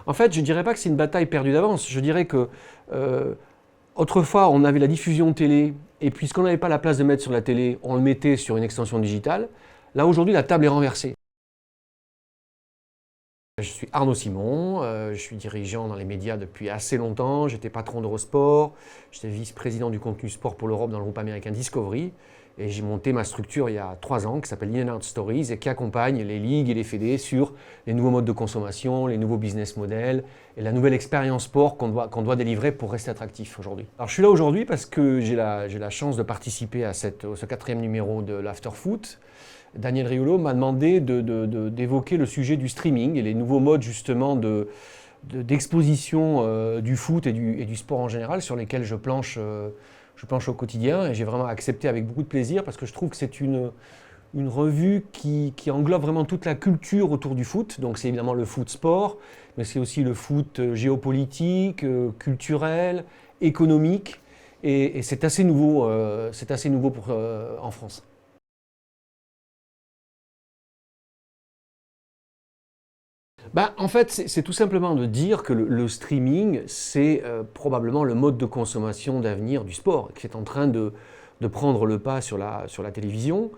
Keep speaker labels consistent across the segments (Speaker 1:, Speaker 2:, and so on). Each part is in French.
Speaker 1: En fait, je ne dirais pas que c'est une bataille perdue d'avance. Je dirais que autrefois, on avait la diffusion télé, et puis ce qu'on n'avait pas la place de mettre sur la télé, on le mettait sur une extension digitale. Là, aujourd'hui, la table est renversée. Je suis Arnaud Simon, je suis dirigeant dans les médias depuis assez longtemps. J'étais patron d'Eurosport, j'étais vice-président du contenu sport pour l'Europe dans le groupe américain Discovery. Et j'ai monté ma structure il y a 3 ans qui s'appelle In and Out Stories et qui accompagne les ligues et les fédés sur les nouveaux modes de consommation, les nouveaux business models et la nouvelle expérience sport qu'on doit délivrer pour rester attractif aujourd'hui. Alors je suis là aujourd'hui parce que j'ai la chance de participer à ce 4e numéro de l'Afterfoot. Daniel Riolo m'a demandé d'évoquer le sujet du streaming et les nouveaux modes justement d'exposition du foot et du sport en général sur lesquels je planche au quotidien, et j'ai vraiment accepté avec beaucoup de plaisir parce que je trouve que c'est une revue qui englobe vraiment toute la culture autour du foot. Donc c'est évidemment le foot sport, mais c'est aussi le foot géopolitique, culturel, économique, et c'est assez nouveau, en France. En fait, c'est tout simplement de dire que le streaming, c'est probablement le mode de consommation d'avenir du sport, qui est en train de prendre le pas sur la télévision.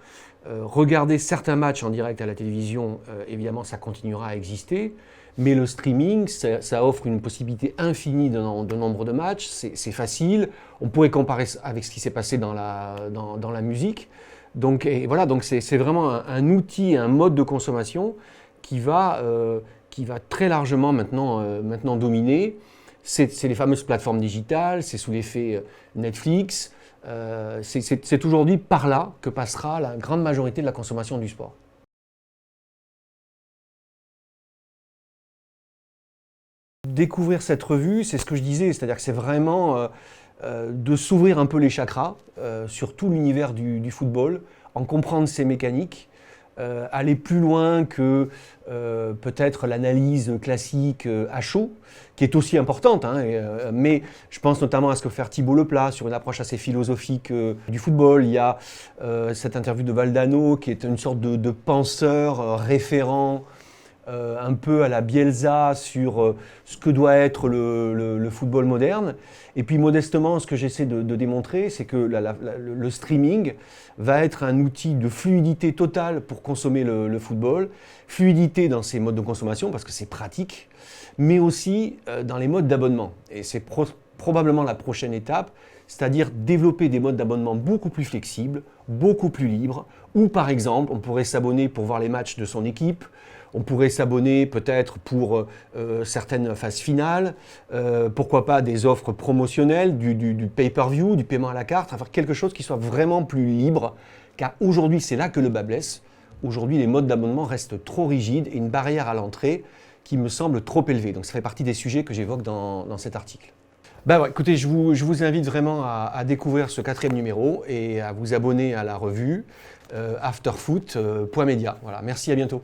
Speaker 1: Regarder certains matchs en direct à la télévision, évidemment, ça continuera à exister, mais le streaming, ça offre une possibilité infinie de nombre de matchs, c'est facile, on pourrait comparer avec ce qui s'est passé dans la musique. Donc, et voilà, donc c'est vraiment un outil, un mode de consommation qui va très largement maintenant dominer. C'est les fameuses plateformes digitales, c'est sous l'effet Netflix. C'est aujourd'hui par là que passera la grande majorité de la consommation du sport. Découvrir cette revue, c'est ce que je disais, c'est-à-dire que c'est vraiment de s'ouvrir un peu les chakras sur tout l'univers du football, en comprendre ses mécaniques, aller plus loin que peut-être l'analyse classique à chaud, qui est aussi importante, hein, mais je pense notamment à ce que fait Thibaut Leplat sur une approche assez philosophique du football. Il y a cette interview de Valdano qui est une sorte de penseur référent, un peu à la Bielsa sur ce que doit être le football moderne. Et puis modestement, ce que j'essaie de démontrer, c'est que le streaming va être un outil de fluidité totale pour consommer le football, fluidité dans ses modes de consommation parce que c'est pratique, mais aussi dans les modes d'abonnement. Et c'est probablement la prochaine étape, c'est-à-dire développer des modes d'abonnement beaucoup plus flexibles, beaucoup plus libres, où par exemple on pourrait s'abonner pour voir les matchs de son équipe, on pourrait s'abonner peut-être pour certaines phases finales, pourquoi pas des offres promotionnelles, du pay-per-view, du paiement à la carte, enfin quelque chose qui soit vraiment plus libre, car aujourd'hui c'est là que le bât blesse. Aujourd'hui les modes d'abonnement restent trop rigides et une barrière à l'entrée qui me semble trop élevée. Donc ça fait partie des sujets que j'évoque dans cet article. Ouais, écoutez, je vous invite vraiment à découvrir ce 4e numéro et à vous abonner à la revue afterfoot.media. Voilà, merci, à bientôt.